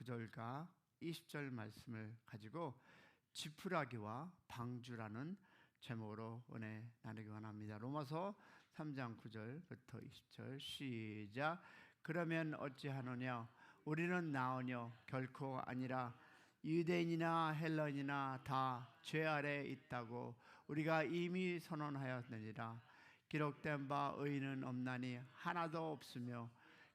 9절과 20절 말씀을 가지고 지푸라기와 방주라는 제목으로 은혜 나누기 원합니다. 로마서 3장 9절부터 20절 시작. 그러면 어찌하노냐? 우리는 나으뇨? 결코 아니라 유대인이나 헬런이나 다 죄 아래 있다고 우리가 이미 선언하였느니라. 기록된 바 의인은 없나니 하나도 없으며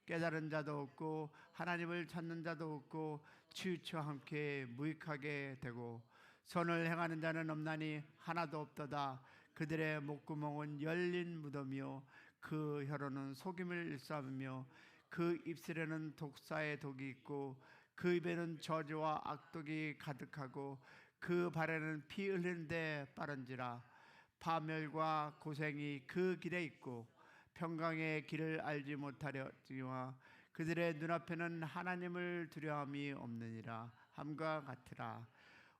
깨달은 자도 없고 하나님을 찾는 자도 없고 치우쳐 함께 무익하게 되고 선을 행하는 자는 없나니 하나도 없도다. 그들의 목구멍은 열린 무덤이요 그 혀로는 속임을 일삼으며 그 입술에는 독사의 독이 있고 그 입에는 저주와 악독이 가득하고 그 발에는 피 흘리는 데 빠른지라. 파멸과 고생이 그 길에 있고 평강의 길을 알지 못하려니와 그들의 눈앞에는 하나님을 두려움이 없느니라 함과 같으라.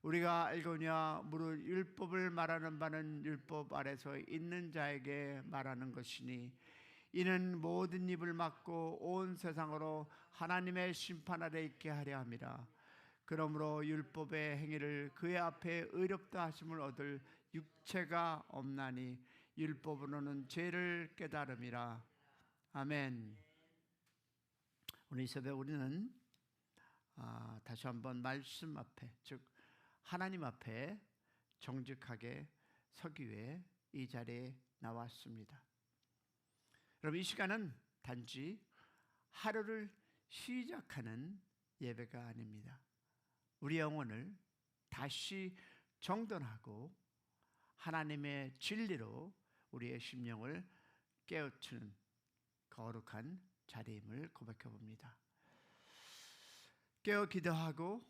우리가 알거냐? 무릇 율법을 말하는 바는 율법 아래서 있는 자에게 말하는 것이니 이는 모든 입을 막고 온 세상으로 하나님의 심판 아래 있게 하려 함이라. 그러므로 율법의 행위를 그의 앞에 의롭다 하심을 얻을 육체가 없나니 율법으로는 죄를 깨달음이라. 아멘. 오늘 이 새벽 우리는 다시 한번 말씀 앞에, 즉 하나님 앞에 정직하게 서기 위해 이 자리에 나왔습니다. 여러분, 이 시간은 단지 하루를 시작하는 예배가 아닙니다. 우리 영혼을 다시 정돈하고 하나님의 진리로 우리의 심령을 깨우치는 거룩한 자리임을 고백해 봅니다. 깨어 기도하고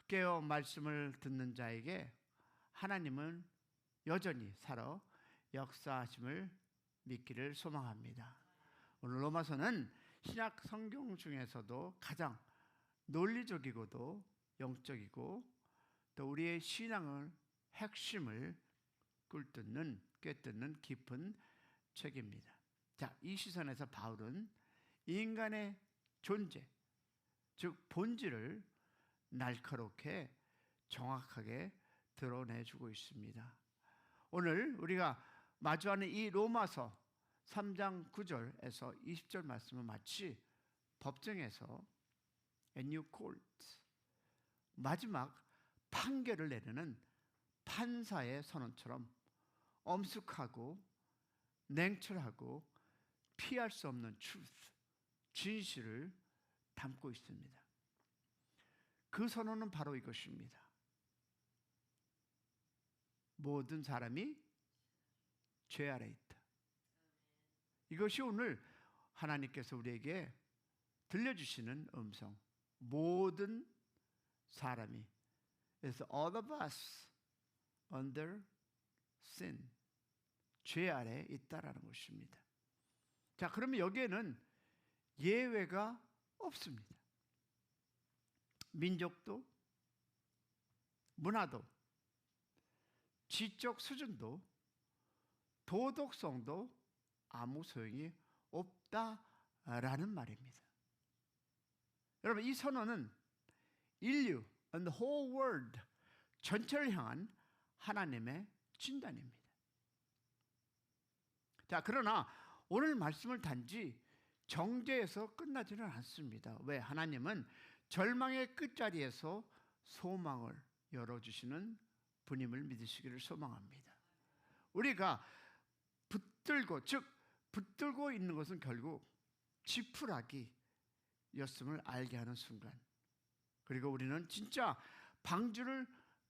깨어 말씀을 듣는 자에게 하나님은 여전히 살아 역사하심을 믿기를 소망합니다. 오늘 로마서는 신약 성경 중에서도 가장 논리적이고도 영적이고 또 우리의 신앙을 핵심을 꿰뚫는 깊은 책입니다. 자, 이 시선에서 바울은 인간의 존재, 즉 본질을 날카롭게 정확하게 드러내주고 있습니다. 오늘 우리가 마주하는 이 로마서 3장 9절에서 20절 말씀은 마치 법정에서 A new court, 마지막 판결을 내리는 판사의 선언처럼 엄숙하고 냉철하고 피할 수 없는 truth, 진실을 담고 있습니다. 그 선언은 바로 이것입니다. 모든 사람이 죄 아래 있다. 이것이 오늘 하나님께서 우리에게 들려주시는 음성. 모든 사람이, 그래서 all of us under sin, 죄 아래 있다라는 것입니다. 자, 그러면 여기에는 예외가 없습니다. 민족도, 문화도, 지적 수준도, 도덕성도 아무 소용이 없다라는 말입니다. 여러분, 이 선언은 인류, and the whole world, 전체를 향한 하나님의 진단입니다. 자, 그러나 오늘 말씀을 단지 정죄에서 끝나지는 않습니다. 왜? 하나님은 절망의 끝자리에서 소망을 열어주시는 분임을 믿으시기를 소망합니다. 우리가 붙들고 있는 것은 결국 지푸라기였음을 알게 하는 순간, 그리고 우리는 진짜 방주를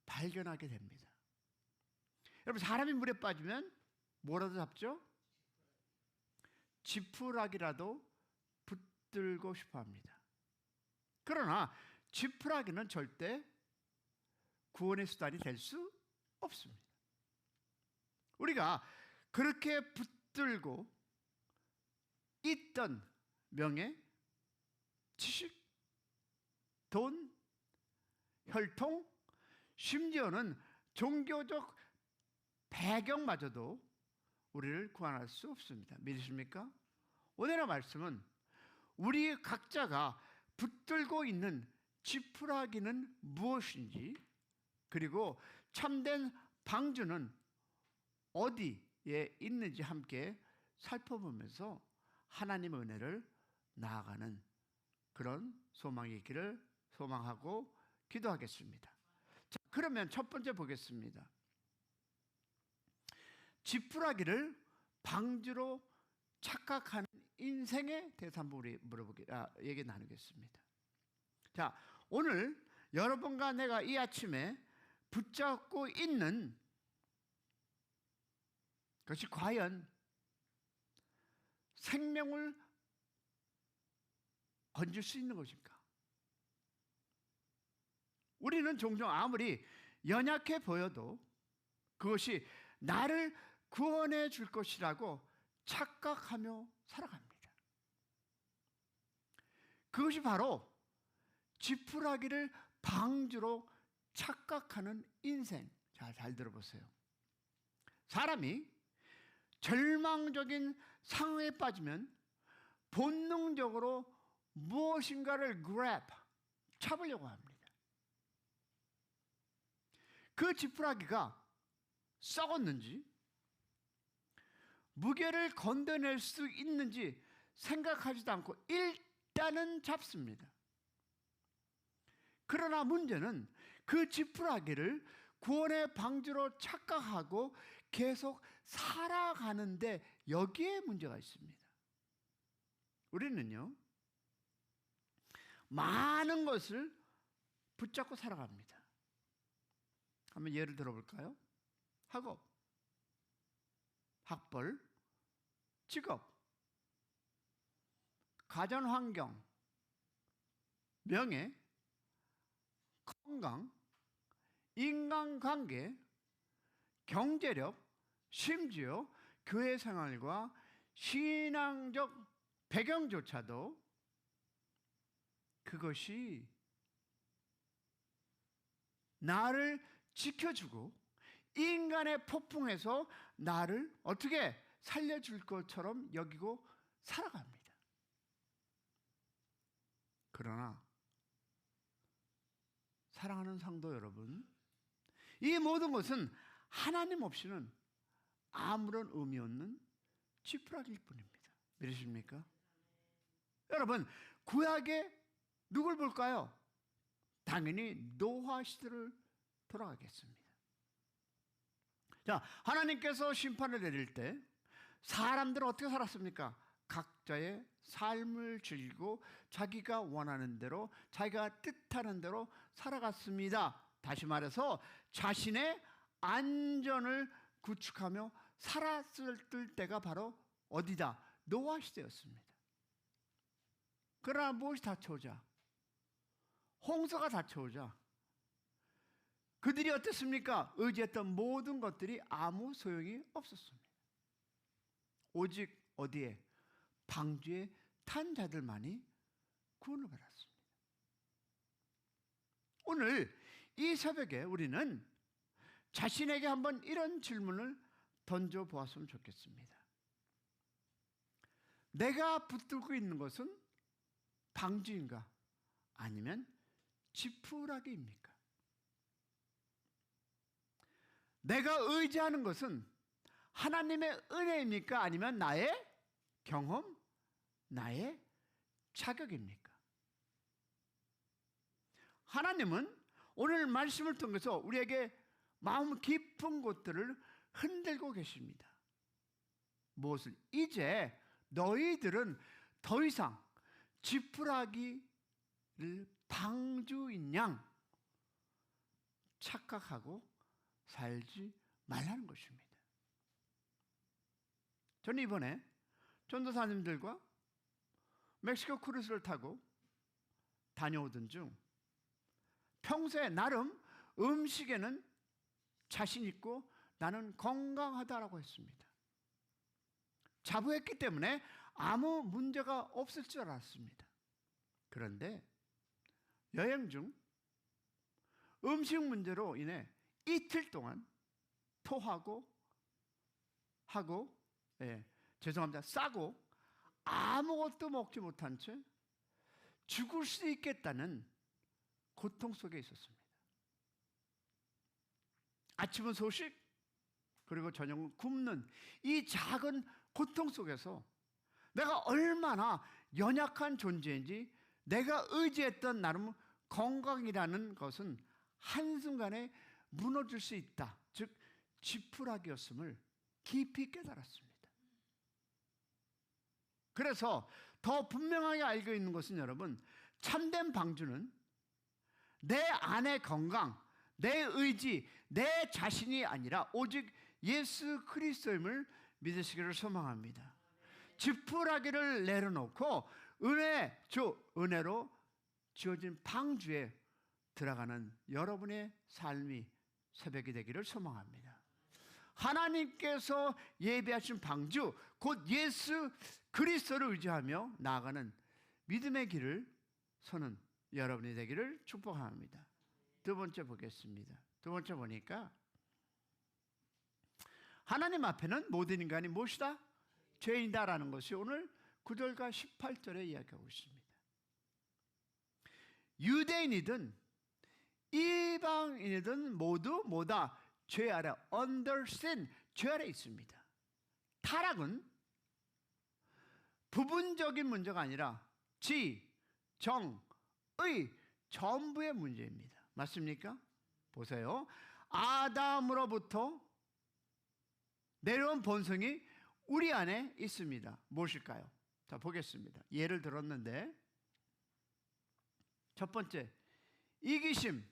발견하게 됩니다. 여러분, 사람이 물에 빠지면 뭐라도 잡죠? 지푸라기라도 붙들고 싶어 합니다. 그러나 지푸라기는 절대 구원의 수단이 될 수 없습니다. 우리가 그렇게 붙들고 있던 명예, 지식, 돈, 혈통, 심지어는 종교적 배경마저도 우리를 구원할 수 없습니다. 믿으십니까? 오늘의 말씀은 우리 각자가 붙들고 있는 지푸라기는 무엇인지, 그리고 참된 방주는 어디에 있는지 함께 살펴보면서 하나님의 은혜를 나아가는 그런 소망이 있기를 소망하고 기도하겠습니다. 자, 그러면 첫 번째 보겠습니다. 지푸라기를 방주로 착각하는 인생에 대해서 한번 우리 얘기 나누겠습니다. 자, 오늘 여러분과 내가 이 아침에 붙잡고 있는 그것이 과연 생명을 건질 수 있는 것일까? 우리는 종종 아무리 연약해 보여도 그것이 나를 구원해 줄 것이라고 착각하며 살아갑니다. 그것이 바로 지푸라기를 방주로 착각하는 인생. 잘 들어보세요. 사람이 절망적인 상황에 빠지면 본능적으로 무엇인가를 잡으려고 합니다. 그 지푸라기가 썩었는지 무게를 건져낼 수 있는지 생각하지도 않고 일단은 잡습니다. 그러나 문제는 그 지푸라기를 구원의 방주로 착각하고 계속 살아가는데 여기에 문제가 있습니다. 우리는요, 많은 것을 붙잡고 살아갑니다. 한번 예를 들어볼까요? 학업, 학벌, 직업, 가정환경, 명예, 건강, 인간관계, 경제력, 심지어 교회 생활과 신앙적 배경조차도 그것이 나를 지켜주고 인간의 폭풍에서 나를 어떻게 살려줄 것처럼 여기고 살아갑니다. 그러나 사랑하는 성도 여러분, 이 모든 것은 하나님 없이는 아무런 의미 없는 지푸라기일 뿐입니다. 믿으십니까? 여러분, 구약에 누굴 볼까요? 당연히 노아 시대를 돌아가겠습니다. 자, 하나님께서 심판을 내릴 때 사람들은 어떻게 살았습니까? 각자의 삶을 즐기고 자기가 원하는 대로, 자기가 뜻하는 대로 살아갔습니다. 다시 말해서 자신의 안전을 구축하며 살았을 때가 바로 어디다? 노아 시대였습니다. 그러나 무엇이 닥쳐오자? 홍수가 닥쳐오자 그들이 어땠습니까? 의지했던 모든 것들이 아무 소용이 없었습니다. 오직 어디에? 방주에 탄 자들만이 구원을 받았습니다. 오늘 이 새벽에 우리는 자신에게 한번 이런 질문을 던져보았으면 좋겠습니다. 내가 붙들고 있는 것은 방주인가? 아니면 지푸라기입니까? 내가 의지하는 것은 하나님의 은혜입니까? 아니면 나의 경험, 나의 자격입니까? 하나님은 오늘 말씀을 통해서 우리에게 마음 깊은 곳들을 흔들고 계십니다. 무엇을? 이제 너희들은 더 이상 지푸라기를 방주인 양 착각하고 살지 말라는 것입니다. 저는 이번에 전도사님들과 멕시코 크루즈를 타고 다녀오던 중 평소에 나름 음식에는 자신 있고 나는 건강하다라고 했습니다. 자부했기 때문에 아무 문제가 없을 줄 알았습니다. 그런데 여행 중 음식 문제로 인해 이틀 동안 토하고 싸고 아무것도 먹지 못한 채 죽을 수 있겠다는 고통 속에 있었습니다. 아침은 소식, 그리고 저녁은 굶는 이 작은 고통 속에서 내가 얼마나 연약한 존재인지, 내가 의지했던 나름 건강이라는 것은 한순간에 무너질 수 있다, 즉 지푸라기였음을 깊이 깨달았습니다. 그래서 더 분명하게 알고 있는 것은, 여러분, 참된 방주는 내 안의 건강, 내 의지, 내 자신이 아니라 오직 예수 그리스도임을 믿으시기를 소망합니다. 지푸라기를 내려놓고 은혜로 지어진 방주에 들어가는 여러분의 삶이 새벽이 되기를 소망합니다. 하나님께서 예비하신 방주, 곧 예수 그리스도를 의지하며 나아가는 믿음의 길을 서는 여러분이 되기를 축복합니다. 두 번째 보겠습니다. 두 번째 보니까, 하나님 앞에는 모든 인간이 무엇이다? 죄인이다라는 것이 오늘 9절과 18절에 이야기하고 있습니다. 유대인이든 이방인이든 모두 뭐다? 죄 아래, under sin, 죄 아래 있습니다. 타락은 부분적인 문제가 아니라 지, 정, 의 전부의 문제입니다. 맞습니까? 보세요. 아담으로부터 내려온 본성이 우리 안에 있습니다. 무엇일까요? 자, 보겠습니다. 예를 들었는데, 첫 번째, 이기심,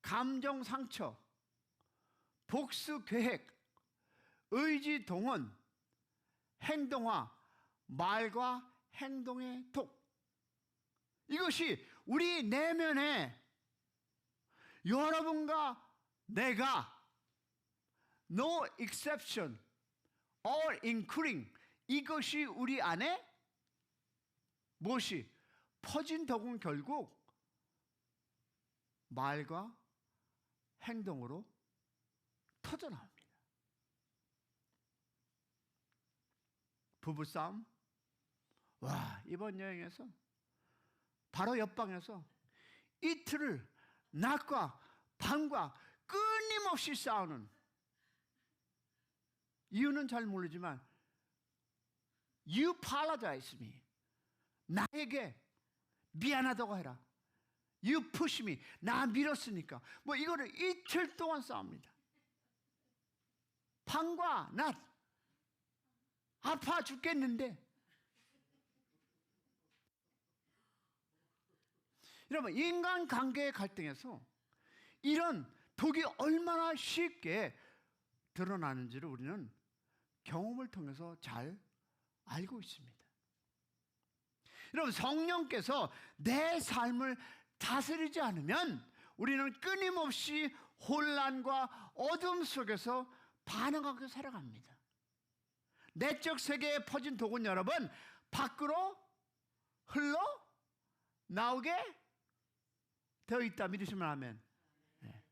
감정 상처, 복수 계획, 의지 동원, 행동화, 말과 행동의 독. 이것이 우리 내면에 여러분과 내가 no exception, all including, 이것이 우리 안에 무엇이 퍼진 덕은 결국 말과 행동으로 터져나옵니다. 부부싸움, 와, 이번 여행에서 바로 옆방에서 이틀을 낮과 밤과 끊임없이 싸우는, 이유는 잘 모르지만 You apologize me, 나에게 미안하다고 해라. You push me, 나 밀었으니까. 뭐 이거를 이틀 동안 싸웁니다. 밤과 낮, 아파 죽겠는데. 여러분, 인간관계의 갈등에서 이런 독이 얼마나 쉽게 드러나는지를 우리는 경험을 통해서 잘 알고 있습니다. 여러분, 성령께서 내 삶을 다스리지 않으면 우리는 끊임없이 혼란과 어둠 속에서 반응하고 살아갑니다. 내적 세계에 퍼진 독은, 여러분, 밖으로 흘러 나오게 되어 있다. 믿으시면 아멘. 네.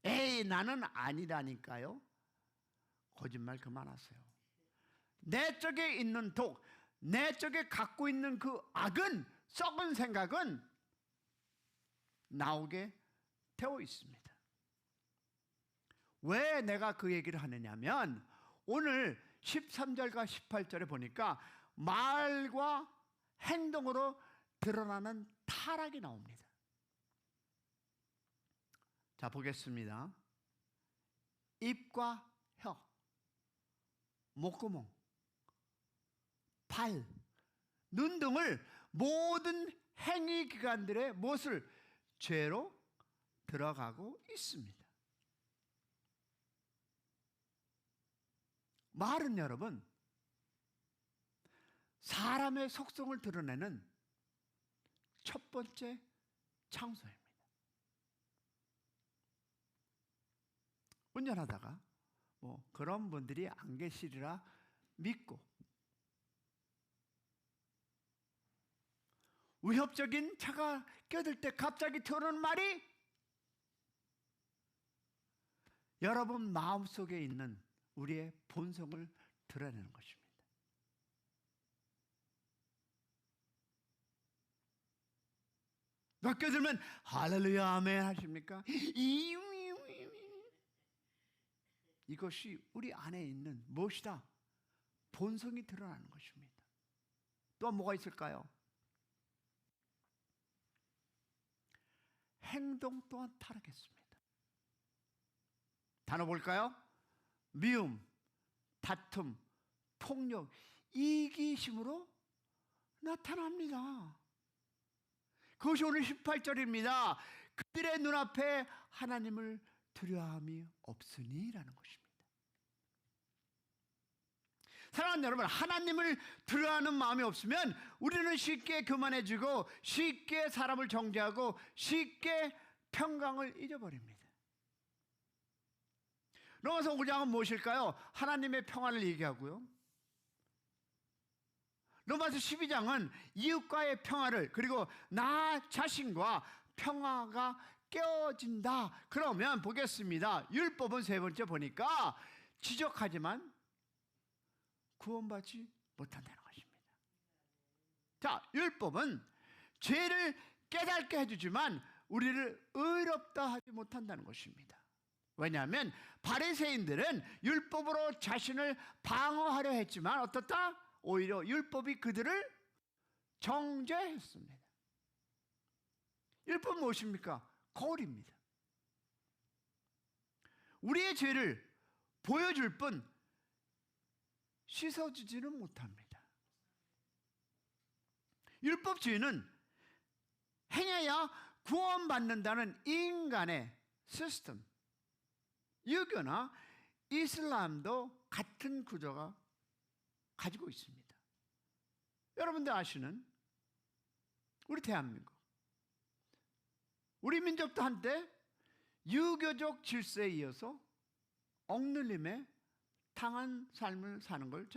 에이, 나는 아니라니까요. 거짓말 그만하세요. 내 쪽에 있는 독, 내 쪽에 갖고 있는 그 악은, 썩은 생각은 나오게 되어 있습니다. 왜 내가 그 얘기를 하느냐면, 오늘 13절과 18절에 보니까 말과 행동으로 드러나는 타락이 나옵니다. 자, 보겠습니다. 입과 혀, 목구멍, 발, 눈 등을 모든 행위 기관들의 무엇을 죄로 들어가고 있습니다. 말은, 여러분, 사람의 속성을 드러내는 첫 번째 장소입니다. 운전하다가 뭐 그런 분들이 안 계시리라 믿고, 위협적인 차가 껴들 때 갑자기 튀어나오는 말이 여러분 마음속에 있는 우리의 본성을 드러내는 것입니다. 몇 개 들면 할렐루야 아멘 하십니까? 이것이 우리 안에 있는 무엇이다? 본성이 드러나는 것입니다. 또 뭐가 있을까요? 행동 또한 타락했습니다. 단어 볼까요? 미움, 다툼, 폭력, 이기심으로 나타납니다. 그것이 오늘 18절입니다. 그들의 눈앞에 하나님을 두려움이 없으니 라는 것입니다. 사랑하는 여러분, 하나님을 두려워하는 마음이 없으면 우리는 쉽게 교만해지고 쉽게 사람을 정죄하고 쉽게 평강을 잊어버립니다. 로마서 5장은 무엇일까요? 하나님의 평안을 얘기하고요. 로마서 12장은 이웃과의 평화를, 그리고 나 자신과 평화가 깨어진다. 그러면 보겠습니다. 율법은 세 번째 보니까 지적하지만 구원받지 못한다는 것입니다. 자, 율법은 죄를 깨닫게 해주지만 우리를 의롭다 하지 못한다는 것입니다. 왜냐하면 바리새인들은 율법으로 자신을 방어하려 했지만 어떻다? 오히려 율법이 그들을 정죄했습니다. 율법은 무엇입니까? 거울입니다. 우리의 죄를 보여줄 뿐 씻어주지는 못합니다. 율법주의는 행해야 구원받는다는 인간의 시스템, 유교나 이슬람도 같은 구조가 가지고 있습니다. 여러분들 아시는 우리 대한민국, 우리 민족도 한때 유교적 질서에 이어서 억눌림에 당한 삶을 사는 걸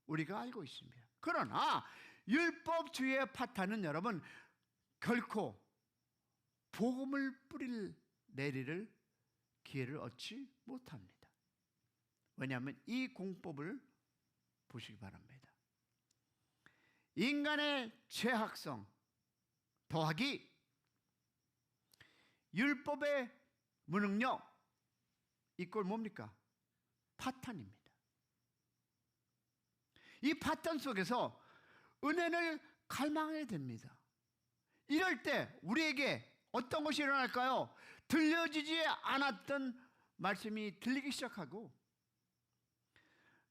우리가 알고 있습니다. 그러나 율법주의의 파탄은 여러분 결코 복음을 뿌릴 내리를 기회를 얻지 못합니다. 왜냐하면 이 공법을 보시기 바랍니다. 인간의 죄악성 더하기 율법의 무능력, 이꼴 뭡니까? 파탄입니다. 이 파탄 속에서 은혜를 갈망해야 됩니다. 이럴 때 우리에게 어떤 것이 일어날까요? 들려지지 않았던 말씀이 들리기 시작하고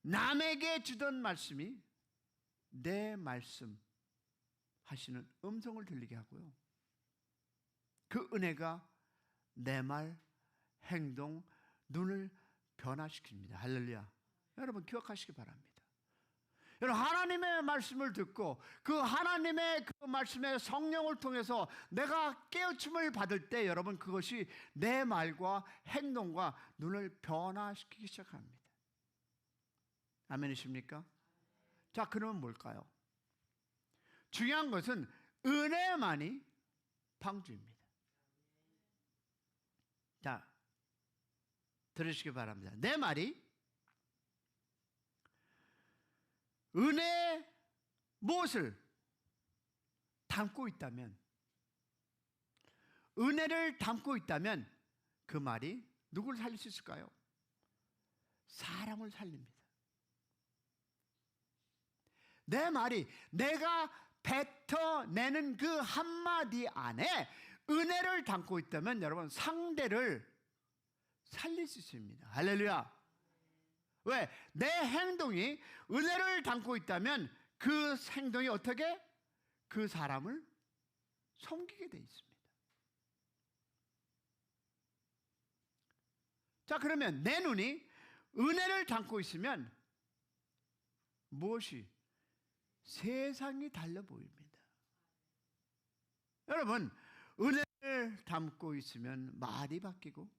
남에게 주던 말씀이 내 말씀 하시는 음성을 들리게 하고요. 그 은혜가 내 말, 행동, 눈을 변화시킵니다. 할렐루야. 여러분 기억하시기 바랍니다. 여러분 하나님의 말씀을 듣고 그 하나님의 그 말씀의 성령을 통해서 내가 깨우침을 받을 때 여러분 그것이 내 말과 행동과 눈을 변화시키기 시작합니다. 아멘이십니까? 자, 그러면 뭘까요? 중요한 것은 은혜만이 방주입니다. 자, 들으시기 바랍니다. 내 말이 은혜의 무엇을 담고 있다면, 은혜를 담고 있다면 그 말이 누구를 살릴 수 있을까요? 사람을 살립니다. 내 말이 내가 뱉어내는 그 한마디 안에 은혜를 담고 있다면 여러분 상대를 살릴 수 있습니다. 할렐루야. 왜? 내 행동이 은혜를 담고 있다면 그 행동이 어떻게? 그 사람을 섬기게 돼 있습니다. 자, 그러면 내 눈이 은혜를 담고 있으면 무엇이? 세상이 달라 보입니다. 여러분, 은혜를 담고 있으면 말이 바뀌고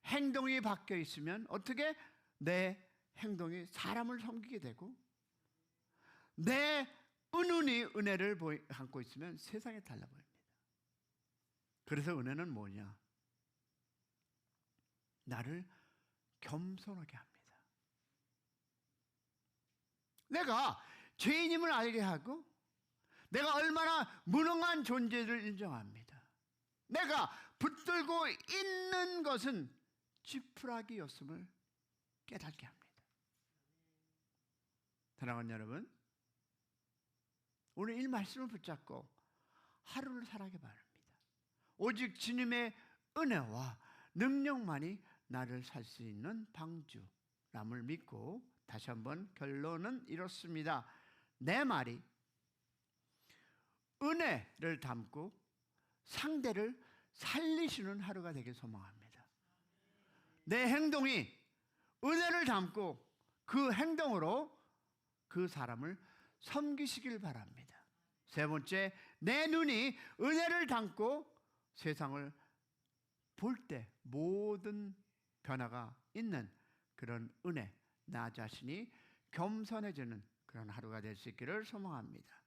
행동이 바뀌어 있으면 어떻게? 내 행동이 사람을 섬기게 되고 내 눈이 은혜를 담고 있으면 세상이 달라 보입니다. 그래서 은혜는 뭐냐? 나를 겸손하게 합니다. 내가 죄인임을 알게 하고 내가 얼마나 무능한 존재를 인정합니다. 내가 붙들고 있는 것은 지푸라기였음을 깨닫게 합니다. 사랑하는 여러분, 오늘 이 말씀을 붙잡고 하루를 살아가기 바랍니다. 오직 주님의 은혜와 능력만이 나를 살 수 있는 방주람을 믿고 다시 한번 결론은 이렇습니다. 내 말이 은혜를 담고 상대를 살리시는 하루가 되길 소망합니다. 내 행동이 은혜를 담고 그 행동으로 그 사람을 섬기시길 바랍니다. 세 번째, 내 눈이 은혜를 담고 세상을 볼 때 모든 변화가 있는 그런 은혜, 나 자신이 겸손해지는 그런 하루가 될 수 있기를 소망합니다.